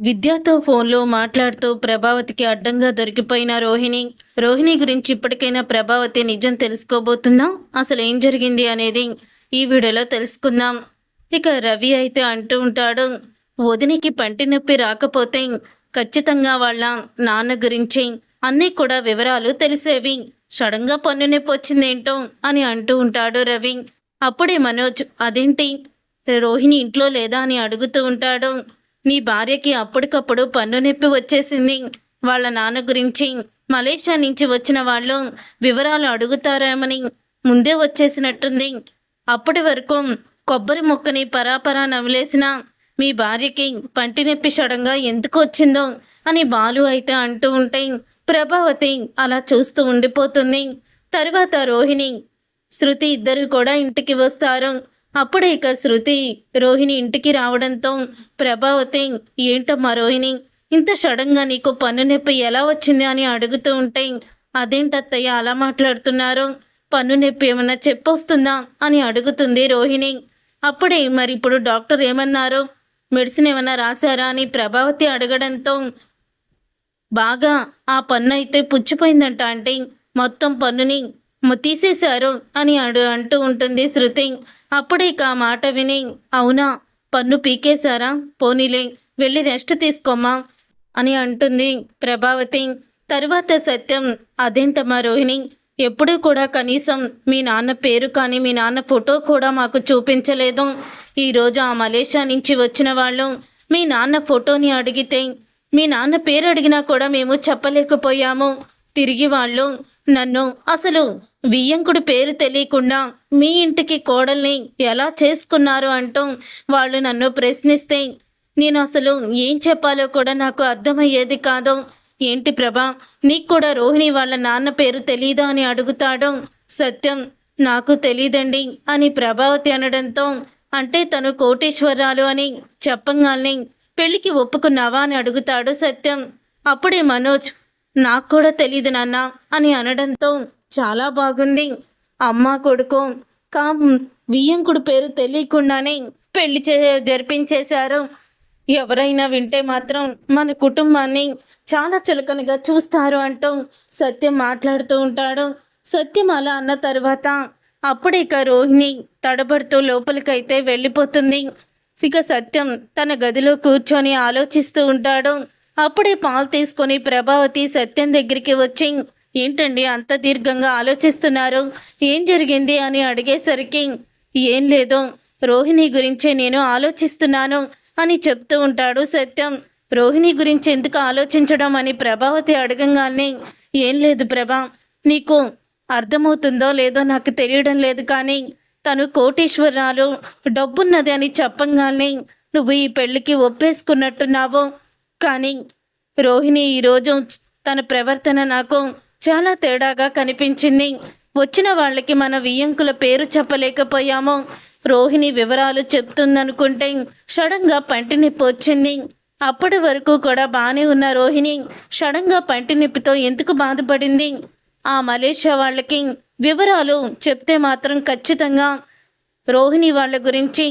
విద్యతో ఫోన్లో మాట్లాడుతూ ప్రభావతికి అడ్డంగా దొరికిపోయిన రోహిణి గురించి ఇప్పటికైనా ప్రభావతి నిజం తెలుసుకోబోతుందా? అసలు ఏం జరిగింది అనేది ఈ వీడియోలో తెలుసుకుందాం. ఇక రవి అయితే అంటూ ఉంటాడు, వదినికి పంటి నొప్పి రాకపోతే ఖచ్చితంగా వాళ్ళ నాన్న గురించి అన్నీ కూడా వివరాలు తెలిసేవి. సడన్గా పన్ను నొప్పి వచ్చిందేంటో అని అంటూ ఉంటాడు రవి. అప్పుడే మనోజ్, అదేంటి రోహిణి ఇంట్లో లేదా అని అడుగుతూ ఉంటాడు. నీ భార్యకి అప్పటికప్పుడు పన్ను నొప్పి వచ్చేసింది. వాళ్ళ నాన్న గురించి మలేషియా నుంచి వచ్చిన వాళ్ళు వివరాలు అడుగుతారేమని ముందే వచ్చేసినట్టుంది. అప్పటి వరకు కొబ్బరి ముక్కని పరాపరా నమిలేసిన మీ భార్యకి పంటి నొప్పి సడన్గా ఎందుకు వచ్చిందో అని బాలు అయితే అంటూ ఉంటే ప్రభావతి అలా చూస్తూ ఉండిపోతుంది. తర్వాత రోహిణి, శృతి ఇద్దరు కూడా ఇంటికి వస్తారు. అప్పుడే ఇక శృతి రోహిణి ఇంటికి రావడంతో ప్రభావతి, ఏంటమ్మా రోహిణి, ఇంత సడన్గా నీకు పన్ను నొప్పి ఎలా వచ్చింది అని అడుగుతూ ఉంటే, అదేంటత్తయ్య అలా మాట్లాడుతున్నారు, పన్ను నొప్పి ఏమన్నా చెప్పొస్తుందా అని అడుగుతుంది రోహిణి. అప్పుడే మరి ఇప్పుడు డాక్టర్ ఏమన్నారు, మెడిసిన్ ఏమన్నా రాశారా అని ప్రభావతి అడగడంతో, బాగా ఆ పన్ను అయితే పుచ్చిపోయిందంట అంటే మొత్తం పన్నుని తీసేశారు అని అంటూ ఉంటుంది శృతి. అప్పుడే ఇక ఆ మాట విని, అవునా పన్ను పీకేశారా, పోనీలే వెళ్ళి రెస్ట్ తీసుకోమ్మా అని అంటుంది ప్రభావతి. తరువాత సత్యం, అదేంటమ్మా రోహిణి, ఎప్పుడూ కూడా కనీసం మీ నాన్న పేరు కానీ మీ నాన్న ఫోటో కూడా మాకు చూపించలేదు. ఈరోజు ఆ మలేషియా నుంచి వచ్చిన వాళ్ళు మీ నాన్న ఫోటోని అడిగితే మీ నాన్న పేరు అడిగినా కూడా మేము చెప్పలేకపోయాము. తిరిగి వాళ్ళు నన్ను అసలు వియ్యంకుడి పేరు తెలియకుండా మీ ఇంటికి కోడల్ని ఎలా చేసుకున్నారు అంటూ వాళ్ళు నన్ను ప్రశ్నిస్తే నేను అసలు ఏం చెప్పాలో కూడా నాకు అర్థమయ్యేది కాదు. ఏంటి ప్రభా, నీకు కూడా రోహిణి వాళ్ళ నాన్న పేరు తెలీదా అని అడుగుతాడు సత్యం. నాకు తెలీదండి అని ప్రభావతి అనడంతో, అంటే తను కోటేశ్వరరాలు అని చెప్పంగాల్ని పెళ్ళికి ఒప్పుకున్నావా అని అడుగుతాడు సత్యం. అప్పుడే మనోజ్, నాకు కూడా తెలీదు నాన్న అని అనడంతో, చాలా బాగుంది, అమ్మ కొడుకు వియ్యంకుడు పేరు తెలియకుండానే పెళ్లి జరిపించేశారు. ఎవరైనా వింటే మాత్రం మన కుటుంబాన్ని చాలా చులకనగా చూస్తారు అంటూ సత్యం మాట్లాడుతూ ఉంటాడు. సత్యం అలా అన్న తర్వాత అప్పుడే ఇక రోహిణి తడబడుతూ లోపలికైతే వెళ్ళిపోతుంది. ఇక సత్యం తన గదిలో కూర్చొని ఆలోచిస్తూ ఉంటాడు. అప్పుడే పాలు తీసుకొని ప్రభావతి సత్యం దగ్గరికి వచ్చి, ఏంటండి అంత దీర్ఘంగా ఆలోచిస్తున్నారు, ఏం జరిగింది అని అడిగేసరికి, ఏం లేదు రోహిణి గురించే నేను ఆలోచిస్తున్నాను అని చెప్తూ ఉంటాడు సత్యం. రోహిణి గురించి ఎందుకు ఆలోచించడం అని ప్రభావతి అడగంగానే, ఏం లేదు ప్రభా, నీకు అర్థమవుతుందో లేదో నాకు తెలియడం లేదు, కానీ తను కోటీశ్వరరాలు డబ్బున్నది అని చెప్పంగానే నువ్వు ఈ పెళ్ళికి ఒప్పేసుకున్నట్టున్నావు. కానీ రోహిణి ఈరోజు తన ప్రవర్తన నాకు చాలా తేడాగా కనిపించింది. వచ్చిన వాళ్ళకి మన వియ్యంకుల పేరు చెప్పలేకపోయాము. రోహిణి వివరాలు చెప్తుందనుకుంటే సడన్గా పంటి నొప్పి వచ్చింది. అప్పటి వరకు కూడా బాగానే ఉన్న రోహిణి సడన్గా పంటి నొప్పితో ఎందుకు బాధపడింది? ఆ మలేషియా వాళ్ళకి వివరాలు చెప్తే మాత్రం ఖచ్చితంగా రోహిణి వాళ్ళ గురించి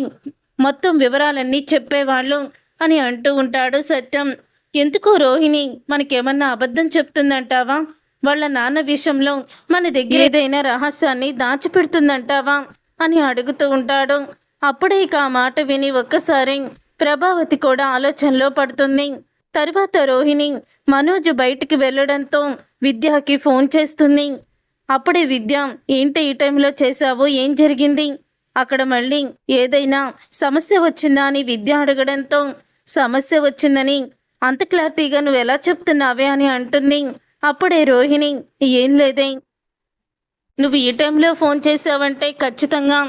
మొత్తం వివరాలన్నీ చెప్పేవాళ్ళు అని అంటూ ఉంటాడు సత్యం. ఎందుకో రోహిణి మనకేమన్నా అబద్ధం చెప్తుందంటావా? వాళ్ళ నాన్న విషయంలో మన దగ్గర ఏదైనా రహస్యాన్ని దాచిపెడుతుందంటావా అని అడుగుతూ ఉంటాడు. అప్పుడే ఇక ఆ మాట విని ఒక్కసారి ప్రభావతి కూడా ఆలోచనలో పడుతుంది. తర్వాత రోహిణి మనోజ్ బయటికి వెళ్ళడంతో విద్యకి ఫోన్ చేస్తుంది. అప్పుడే విద్య, ఏంటి ఈ టైంలో చేశావు, ఏం జరిగింది, అక్కడ మళ్ళీ ఏదైనా సమస్య వచ్చిందా అని విద్య అడగడంతో, సమస్య వచ్చిందని అంత క్లారిటీగా నువ్వు ఎలా చెప్తున్నావే అని అంటుంది. అప్పుడే రోహిణి, ఏం లేదే, నువ్వు ఈ టైంలో ఫోన్ చేసావంటే ఖచ్చితంగా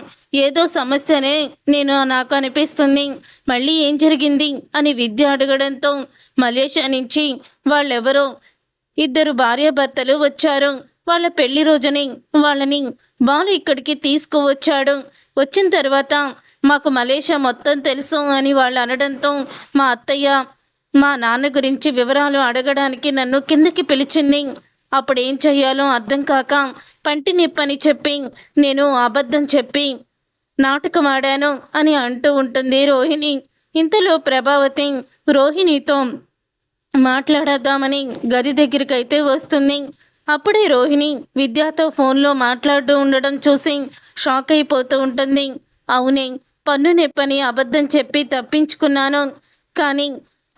ఏదో సమస్యనే నాకు అనిపిస్తుంది, మళ్ళీ ఏం జరిగింది అని విద్య అడగడంతో, మలేషియా నుంచి వాళ్ళెవరో ఇద్దరు భార్యాభర్తలు వచ్చారు. వాళ్ళ పెళ్లి రోజుని వాళ్ళని బాలు ఇక్కడికి తీసుకువచ్చాడు. వచ్చిన తర్వాత మాకు మలేషియా మొత్తం తెలుసు అని వాళ్ళు అనడంతో, మా అత్తయ్య మా నాన్న గురించి వివరాలు అడగడానికి నన్ను కిందకి పిలిచింది. అప్పుడేం చెయ్యాలో అర్థం కాక పంటి నొప్పని చెప్పి నేను అబద్ధం చెప్పి నాటకం ఆడాను అని అంటూ ఉంటుంది రోహిణి. ఇంతలో ప్రభావతి రోహిణితో మాట్లాడదామని గది దగ్గరికైతే వస్తుంది. అప్పుడే రోహిణి విద్యతో ఫోన్లో మాట్లాడుతూ ఉండడం చూసి షాక్ అయిపోతూ ఉంటుంది. అవునే, పన్ను నొప్పని అబద్ధం చెప్పి తప్పించుకున్నాను, కానీ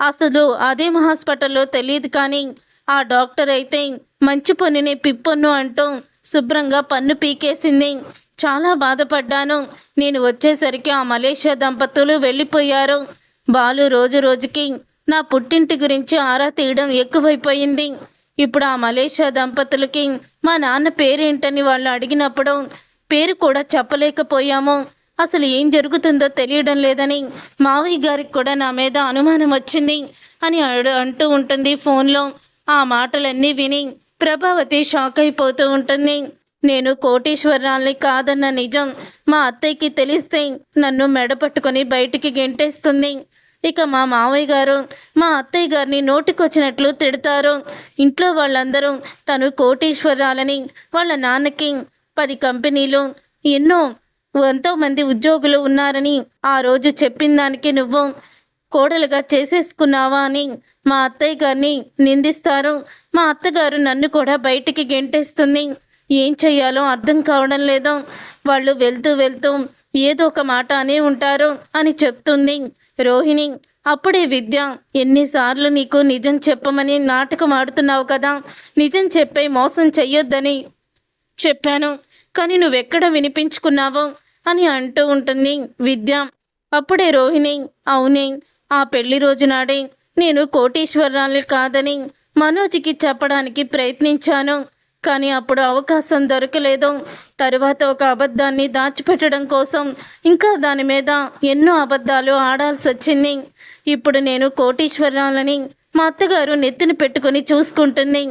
అసలు అదేం హాస్పిటల్లో తెలియదు, కానీ ఆ డాక్టర్ అయితే మంచి పన్నుని పిప్పన్ను అంటూ శుభ్రంగా పన్ను పీకేసింది. చాలా బాధపడ్డాను. నేను వచ్చేసరికి ఆ మలేషియా దంపతులు వెళ్ళిపోయారు. బాలు రోజు రోజుకి నా పుట్టింటి గురించి ఆరా తీయడం ఎక్కువైపోయింది. ఇప్పుడు ఆ మలేషియా దంపతులకి మా నాన్న పేరేంటని వాళ్ళు అడిగినప్పుడు పేరు కూడా చెప్పలేకపోయాము. అసలు ఏం జరుగుతుందో తెలియడం లేదని మావయ్య గారికి కూడా నా మీద అనుమానం వచ్చింది అని అంటూ ఉంటుంది ఫోన్లో. ఆ మాటలన్నీ విని ప్రభావతి షాక్ అయిపోతూ ఉంటుంది. నేను కోటీశ్వరరాల్ని కాదన్న నిజం మా అత్తయ్యకి తెలిస్తే నన్ను మెడపట్టుకొని బయటికి గెంటేస్తుంది. ఇక మా మావయ్య గారు మా అత్తయ్య గారిని నోటికొచ్చినట్లు తిడతారు. ఇంట్లో వాళ్ళందరూ తను కోటీశ్వరాలని, వాళ్ళ నాన్నకి 10 కంపెనీలు, ఎంతోమంది ఉద్యోగులు ఉన్నారని ఆ రోజు చెప్పిన దానికి నువ్వు కోడలుగా చేసేసుకున్నావా అని మా అత్తయ్య గారిని నిందిస్తారు. మా అత్తగారు నన్ను కూడా బయటికి గెంటేస్తుంది. ఏం చెయ్యాలో అర్థం కావడం లేదు. వాళ్ళు వెళ్తూ వెళ్తూ ఏదో ఒక మాట అనే ఉంటారు అని చెప్తుంది రోహిణి. అప్పుడే విద్య, ఎన్నిసార్లు నీకు నిజం చెప్పమని నాటకం ఆడుతున్నావు కదా, నిజం చెప్పే మోసం చెయ్యొద్దని చెప్పాను, కానీ నువ్వెక్కడ వినిపించుకున్నావు అని అంటూ ఉంటుంది విద్య. అప్పుడే రోహిణి, అవునే, ఆ పెళ్లి రోజు నాడే నేను కోటీశ్వరాల్ని కాదని మనోజ్కి చెప్పడానికి ప్రయత్నించాను, కానీ అప్పుడు అవకాశం దొరకలేదు. తరువాత ఒక అబద్ధాన్ని దాచిపెట్టడం కోసం ఇంకా దాని మీద ఎన్నో అబద్ధాలు ఆడాల్సి వచ్చింది. ఇప్పుడు నేను కోటీశ్వరాలని మా అత్తగారు నెత్తిన పెట్టుకుని చూసుకుంటుంది.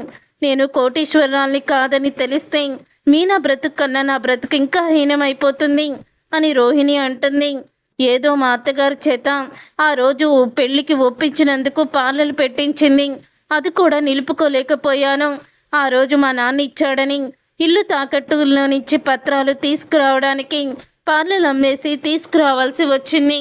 నేను కోటీశ్వరాల్ని కాదని తెలిస్తే మీనా బ్రతుకు కన్నా నా బ్రతుకు ఇంకా హీనమైపోతుంది అని రోహిణి అంటుంది. ఏదో మా అత్తగారి చేత ఆ రోజు పెళ్లికి ఒప్పించినందుకు పార్లలు పెట్టించింది, అది కూడా నిలుపుకోలేకపోయాను. ఆ రోజు మా నాన్న ఇచ్చాడని ఇల్లు తాకట్టులోనిచ్చి పత్రాలు తీసుకురావడానికి పార్లలు అమ్మేసి తీసుకురావాల్సి వచ్చింది.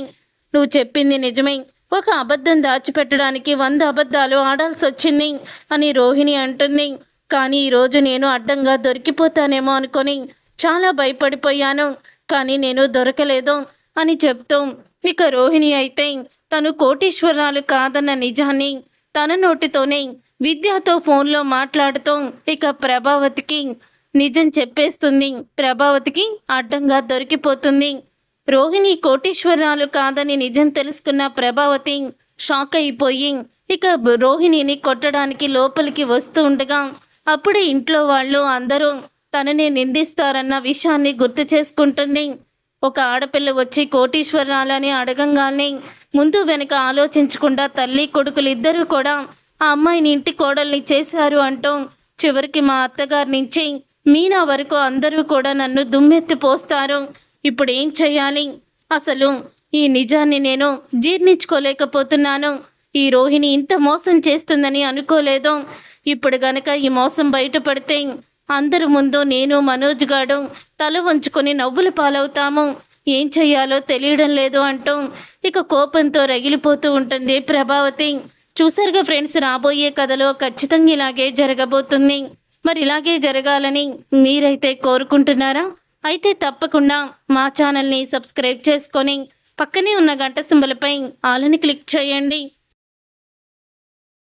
నువ్వు చెప్పింది నిజమే, ఒక అబద్ధం దాచిపెట్టడానికి 100 అబద్ధాలు ఆడాల్సి వచ్చింది అని రోహిణి అంటుంది. కానీ ఈరోజు నేను అడ్డంగా దొరికిపోతానేమో అనుకొని చాలా భయపడిపోయాను, కానీ నేను దొరకలేదు అని చెప్తూ ఇక రోహిణి అయితే తను కోటీశ్వరాలు కాదన్న నిజాన్ని తన నోటితోనే విద్యతో ఫోన్లో మాట్లాడుతూ ఇక ప్రభావతికి నిజం చెప్పేస్తుంది. ప్రభావతికి అడ్డంగా దొరికిపోతుంది. రోహిణి కోటీశ్వరాలు కాదని నిజం తెలుసుకున్న ప్రభావతి షాక్ అయిపోయి ఇక రోహిణిని కొట్టడానికి లోపలికి వస్తూ ఉండగా అప్పుడే ఇంట్లో వాళ్ళు అందరూ తనని నిందిస్తారన్న విషయాన్ని గుర్తు చేసుకుంటుంది. ఒక ఆడపిల్ల వచ్చి కోటీశ్వరాలని అడగంగానే ముందు వెనక ఆలోచించకుండా తల్లి కొడుకులు ఇద్దరూ కూడా ఆ అమ్మాయిని ఇంటి కోడల్ని చేశారు అంటూ చివరికి మా అత్తగారి నుంచి మీనా వరకు అందరూ కూడా నన్ను దుమ్మెత్తి పోస్తారు. ఇప్పుడు ఏం చెయ్యాలి? అసలు ఈ నిజాన్ని నేను జీర్ణించుకోలేకపోతున్నాను. ఈ రోహిణి ఇంత మోసం చేస్తుందని అనుకోలేదు. ఇప్పుడు గనక ఈ మోసం బయటపడితే అందరి ముందు నేను మనోజ్ గాడు తల వంచుకొని నవ్వుల పాలవుతాము. ఏం చెయ్యాలో తెలియడం లేదు అంటూ ఇక కోపంతో రగిలిపోతూ ఉంటుంది ప్రభావతి. చూసారుగా ఫ్రెండ్స్, రాబోయే కథలో ఖచ్చితంగా ఇలాగే జరగబోతుంది. మరి ఇలాగే జరగాలని మీరైతే కోరుకుంటున్నారా? అయితే తప్పకుండా మా ఛానల్ని సబ్స్క్రైబ్ చేసుకొని పక్కనే ఉన్న గంట సింబల్పై ఆల్ అని క్లిక్ చేయండి.